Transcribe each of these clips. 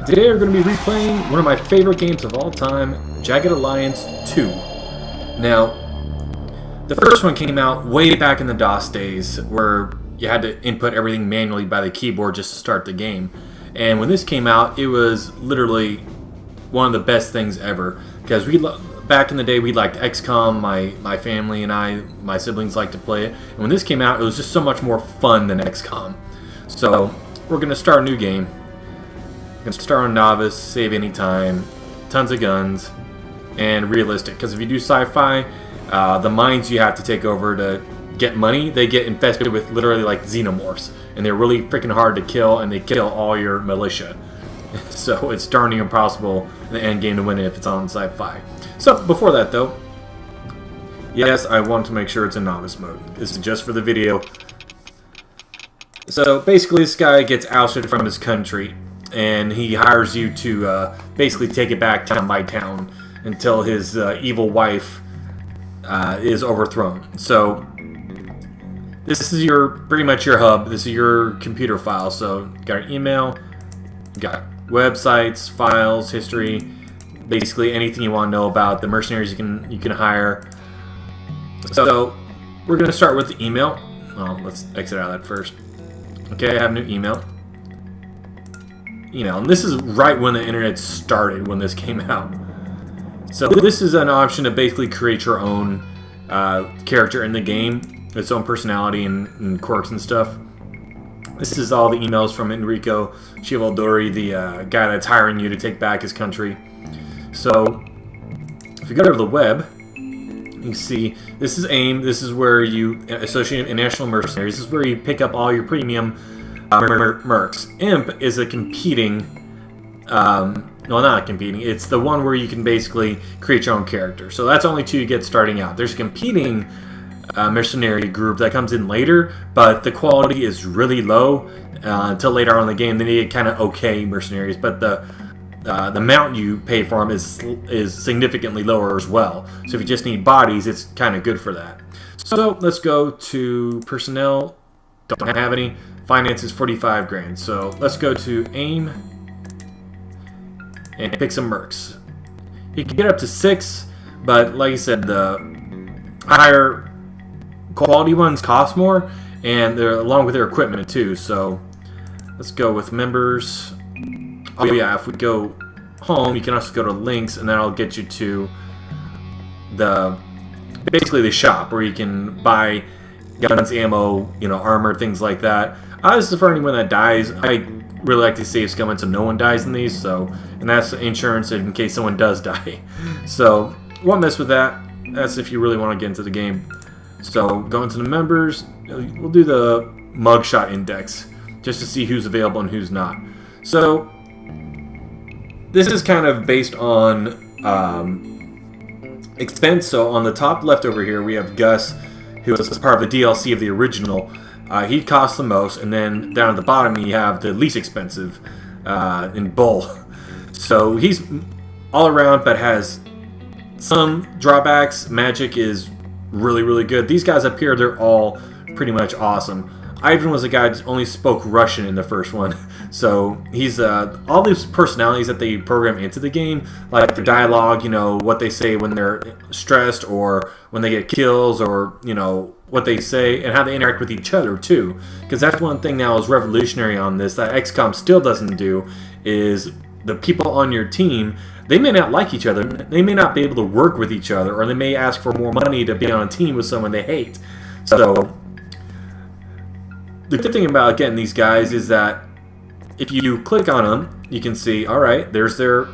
Today we're going to be replaying one of my favorite games of all time, Jagged Alliance 2. Now, the first one came out way back in the DOS days, where you had to input everything manually by the keyboard just to start the game. And when this came out, it was literally one of the best things ever. Because back in the day, we liked XCOM, my family and my siblings liked to play it. And when this came out, it was just so much more fun than XCOM. So, we're going to start a new game. You can start on novice, save anytime, tons of guns, and realistic. Because if you do sci-fi, the mines you have to take over to get money, they get infested with literally like xenomorphs. And they're really freaking hard to kill, and they kill all your militia. So it's darn near impossible in the end game to win it if it's on sci-fi. So before that though, yes, I want to make sure it's in novice mode. This is just for the video. So basically this guy gets ousted from his country, and he hires you to basically take it back town by town until his evil wife is overthrown. So this is pretty much your hub. This is your computer file. So you got your email, you got websites, files, history, basically anything you want to know about the mercenaries you can hire. So we're going to start with the email. Well, let's exit out of that first. Okay, I have a new email. And this is right when the internet started, when this came out. So this is an option to basically create your own character in the game, its own personality and quirks and stuff. This is all the emails from Enrico Civaldori, the guy that's hiring you to take back his country. So if you go to the web, you can see this is AIM. This is where you associate international mercenaries. This is where you pick up all your premium mercs. Imp is a competing, well, not competing, it's the one where you can basically create your own character. So that's only two you get starting out. There's a competing mercenary group that comes in later, but the quality is really low until later on in the game. Then you get kind of okay mercenaries, but the amount you pay for them is significantly lower as well. So if you just need bodies, it's kind of good for that. So let's go to personnel. Don't have any. Finance is 45 grand. So let's go to AIM and pick some mercs. You can get up to 6, but like I said, the higher quality ones cost more, and they're along with their equipment too. So let's go with members. Oh yeah, if we go home, you can also go to links, and that'll get you to basically the shop where you can buy guns, ammo, armor, things like that. This is for anyone that dies. I really like to save scum so no one dies in these. And that's insurance in case someone does die. So won't mess with that. That's if you really want to get into the game. So go into the members. We'll do the mugshot index just to see who's available and who's not. So this is kind of based on expense. So on the top left over here, we have Gus, who is part of the DLC of the original. He costs the most, and then down at the bottom you have the least expensive in Bull. So he's all around, but has some drawbacks. Magic is really, really good. These guys up here, they're all pretty much awesome. Ivan was a guy that only spoke Russian in the first one. So he's all these personalities that they program into the game, like their dialogue, what they say when they're stressed or when they get kills, or what they say and how they interact with each other too. Because that's one thing now is revolutionary on this that XCOM still doesn't do, is the people on your team, they may not like each other, they may not be able to work with each other, or they may ask for more money to be on a team with someone they hate. So the good thing about getting these guys is that if you click on them, you can see, alright, there's their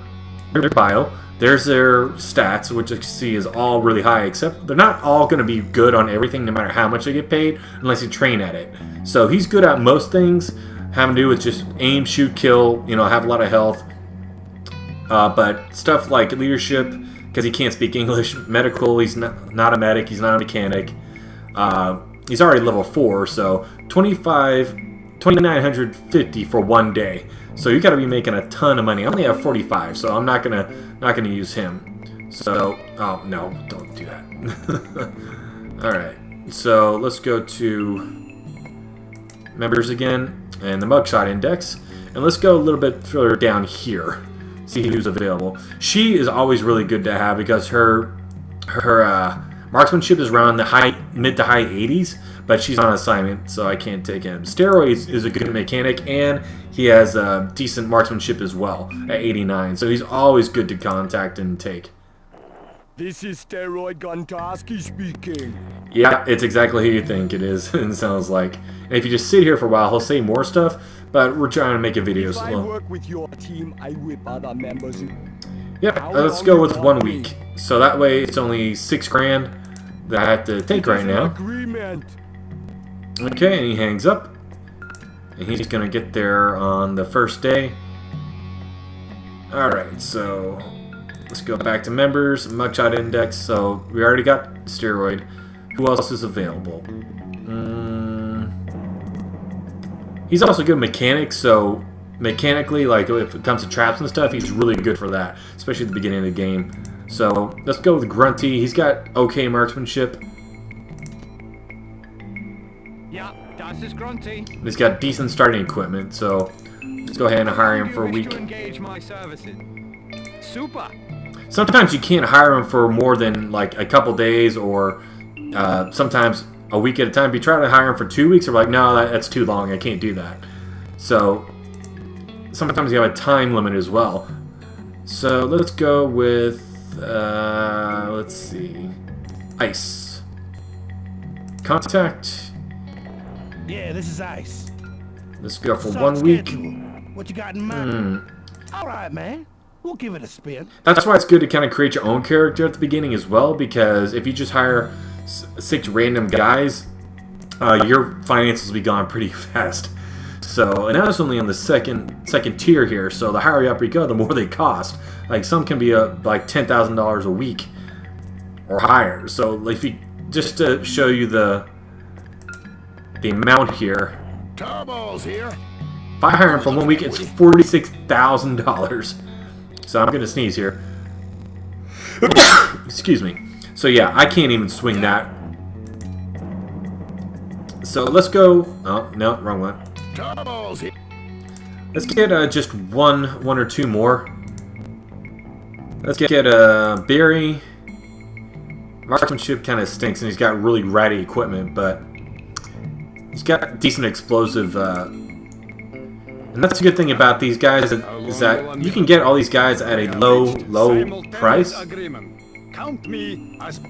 bio, there's their stats, which you can see is all really high, except they're not all going to be good on everything, no matter how much they get paid, unless you train at it. So he's good at most things, having to do with just aim, shoot, kill, have a lot of health. But stuff like leadership, because he can't speak English, medical, he's not a medic, he's not a mechanic. He's already level 4, so 2,950 for one day. So you got to be making a ton of money. I only have 45, so I'm not gonna use him. So oh no, don't do that. All right, so let's go to members again and the mugshot index. And let's go a little bit further down here. See who's available. She is always really good to have because her marksmanship is around the mid to high 80s, but she's on assignment, so I can't take him. Steroids is a good mechanic, and he has decent marksmanship as well at 89, so he's always good to contact and take. This is Steroid Gontarski speaking. Yeah, it's exactly who you think it is. It sounds like. And if you just sit here for a while, he'll say more stuff, but we're trying to make a video slow. If I work with your team, I whip other members. Yeah, let's go with 1 week. So that way it's only $6 grand that I have to take right now. Agreement. Okay, and he hangs up. And he's going to get there on the first day. Alright, so let's go back to members, mugshot index. So we already got Steroid. Who else is available? He's also good mechanic, so mechanically, like if it comes to traps and stuff, he's really good for that, especially at the beginning of the game. So let's go with Grunty. He's got okay marksmanship. Yeah, das ist Grunty. He's got decent starting equipment, so let's go ahead and hire him for a week. To engage my services. Super. Sometimes you can't hire him for more than like a couple days, or sometimes a week at a time. If you try to hire him for 2 weeks, they're like, no, that's too long. I can't do that. So sometimes you have a time limit as well. So let's go with, let's see, Ice. Contact. Yeah, this is Ice. Let's go for Start 1 week. schedule. What you got in mind? All right, man. We'll give it a spin. That's why it's good to kind of create your own character at the beginning as well, because if you just hire 6 random guys, your finances will be gone pretty fast. So, and that's only on the second tier here. So the higher up you go, the more they cost. Like some can be like $10,000 a week or higher. So if you just to show you the amount here, Turbo's here. if I hire him for 1 week, it's $46,000. So I'm gonna sneeze here. Excuse me. So yeah, I can't even swing that. So let's go. Oh no, wrong one. Turbo's here. Let's get just one or two more. Let's get Barry. Marksmanship kind of stinks, and he's got really ratty equipment, but he's got decent explosive. And that's a good thing about these guys is that you can get all these guys at a low price. Count me as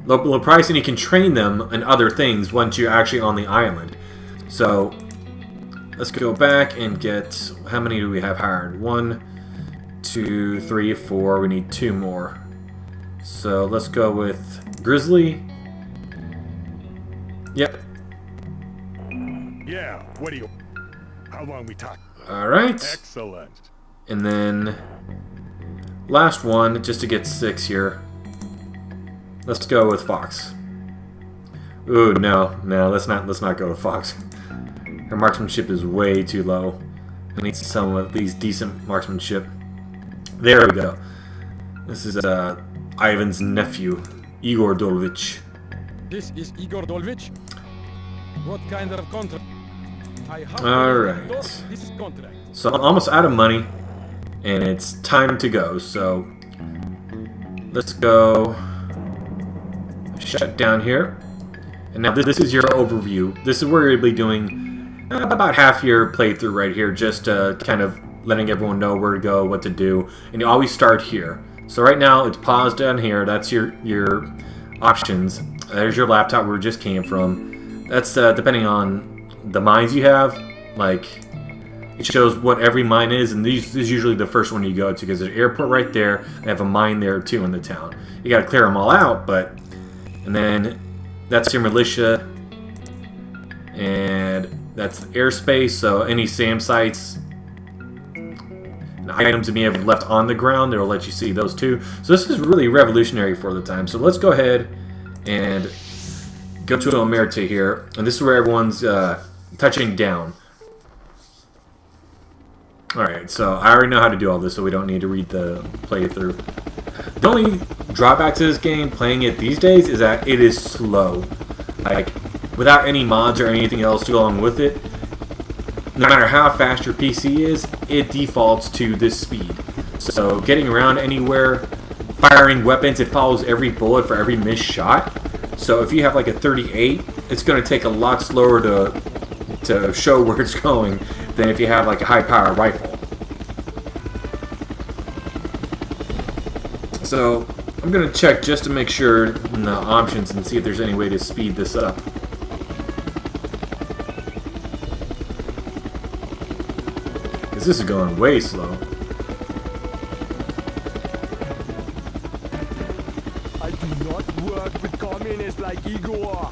Low price, and you can train them in other things once you're actually on the island. So let's go back and get, how many do we have hired? 1, 2, 3, 4. We need 2 more. So let's go with Grizzly. Yep. yeah. What do you? How long we talk? All right. Excellent. And then last one, just to get 6 here. Let's go with Fox. Ooh, no, let's not go with Fox. Her marksmanship is way too low. I need some of these decent marksmanship. There we go. This is Ivan's nephew, Igor Dolvich. This is Igor Dolvich. What kind of contract? Alright. This is contract. So I'm almost out of money, and it's time to go. So let's go. Shut down here. And now this is your overview. This is where you'll be doing about half your playthrough right here, just kind of letting everyone know where to go, what to do. And you always start here. So right now it's paused down here. That's your options. There's your laptop where it just came from. That's depending on the mines you have. Like, it shows what every mine is, and this is usually the first one you go to because there's an airport right there. They have a mine there too in the town. You got to clear them all out, and then that's your militia, and that's the airspace. So any SAM sites and items that may have left on the ground, they'll let you see those too. So this is really revolutionary for the time. So let's go ahead and go to Omerta here, and this is where everyone's touching down. Alright, so I already know how to do all this, so we don't need to read the playthrough. The only drawback to this game, playing it these days, is that it is slow. Like, without any mods or anything else to go along with it, no matter how fast your PC is, it defaults to this speed. So getting around anywhere, firing weapons, it follows every bullet for every missed shot. So if you have like a 38, it's going to take a lot slower to show where it's going than if you have like a high-power rifle. So I'm going to check just to make sure in the options and see if there's any way to speed this up. Because this is going way slow. I do not work with communists like Igor.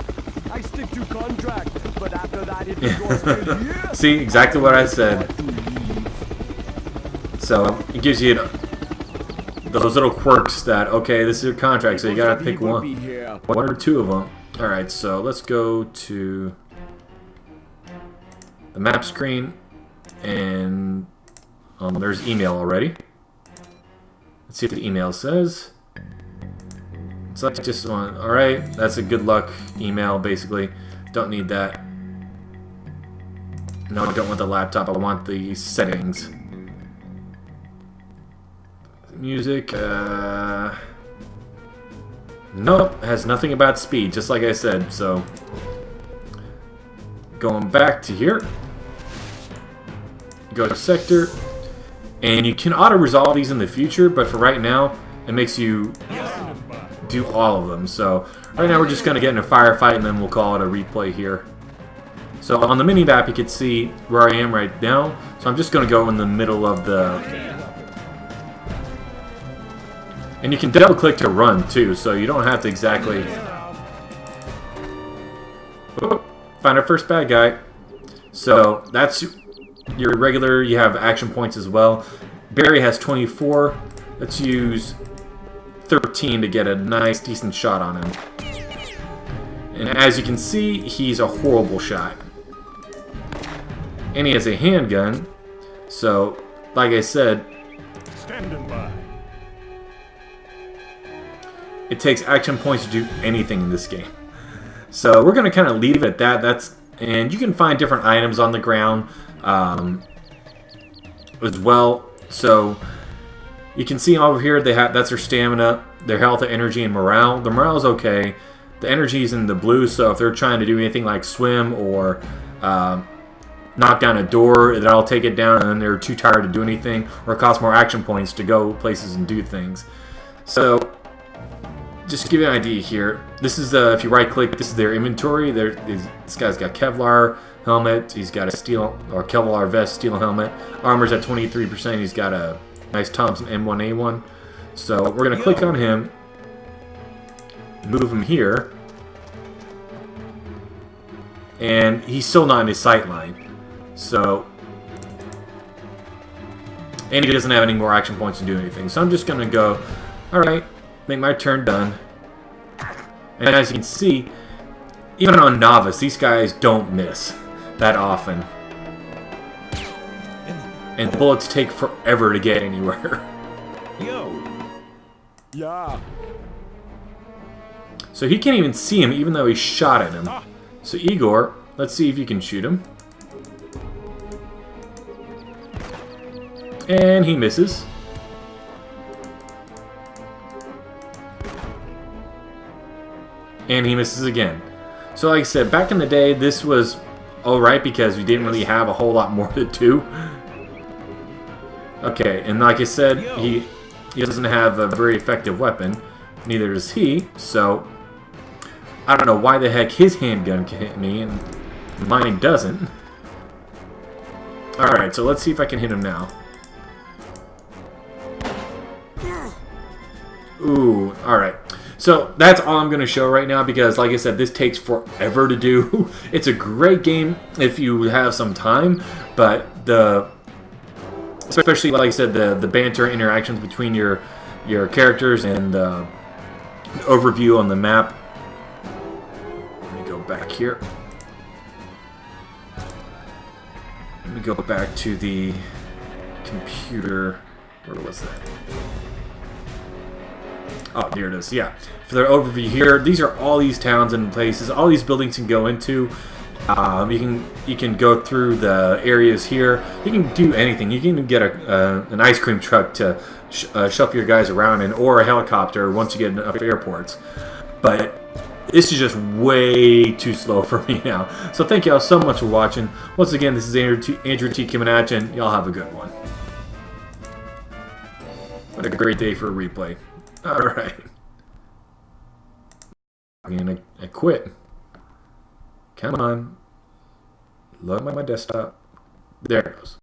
I stick to contract, but after that it goes to you. See, exactly what I said. So it gives you those little quirks that, okay, this is your contract, so you gotta pick one or two of them. Alright, so let's go to the map screen, and there's email already. Let's see what the email says. So I just want, alright, that's a good luck email, basically. Don't need that. No, I don't want the laptop, I want the settings. Music, nope, has nothing about speed, just like I said, so going back to here, go to sector, and you can auto-resolve these in the future, but for right now, it makes you do all of them. So right now we're just going to get in a firefight, and then we'll call it a replay here. So on the mini-map, you can see where I am right now, so I'm just going to go in the middle of the... And you can double click to run too, so you don't have to exactly... Oh, find our first bad guy. So that's your regular, you have action points as well. Barry has 24. Let's use 13 to get a nice, decent shot on him. And as you can see, he's a horrible shot. And he has a handgun. So, like I said, Standing by. it takes action points to do anything in this game. So we're going to kind of leave it at that. And you can find different items on the ground as well. So you can see over here that's their stamina, their health, energy, and morale. The morale is okay. The energy is in the blue, so if they're trying to do anything like swim or knock down a door, that'll take it down, and then they're too tired to do anything, or it costs more action points to go places and do things. So just to give you an idea here, this is if you right click, this is their inventory. This guy's got Kevlar helmet, he's got a steel or Kevlar vest, steel helmet, armor's at 23%, he's got a nice Thompson M1A1. So we're gonna click on him, move him here, and he's still not in his sight line. So, and he doesn't have any more action points to do anything. So I'm just gonna go, alright, make my turn done. And as you can see, even on Novice, these guys don't miss that often. And the bullets take forever to get anywhere. Yeah. So he can't even see him, even though he shot at him. So Igor, let's see if you can shoot him. And he misses. And he misses again. So like I said, back in the day, this was alright because we didn't really have a whole lot more to do. Okay, and like I said, he doesn't have a very effective weapon. Neither does he, so I don't know why the heck his handgun can hit me and mine doesn't. Alright, so let's see if I can hit him now. Ooh, alright. So that's all I'm going to show right now because, like I said, this takes forever to do. It's a great game if you have some time, but especially, like I said, the banter interactions between your characters and the overview on the map. Let me go back here. Let me go back to the computer. Where was that? Oh, there it is. Yeah. For the overview here, these are all these towns and places, all these buildings you can go into. You can go through the areas here. You can do anything. You can even get an ice cream truck to shuffle your guys around in, or a helicopter once you get enough airports. But this is just way too slow for me now. So thank y'all so much for watching. Once again, this is Andrew T. coming at you, and y'all have a good one. What a great day for a replay. Alright. I quit. Come on. Load my desktop. There it goes.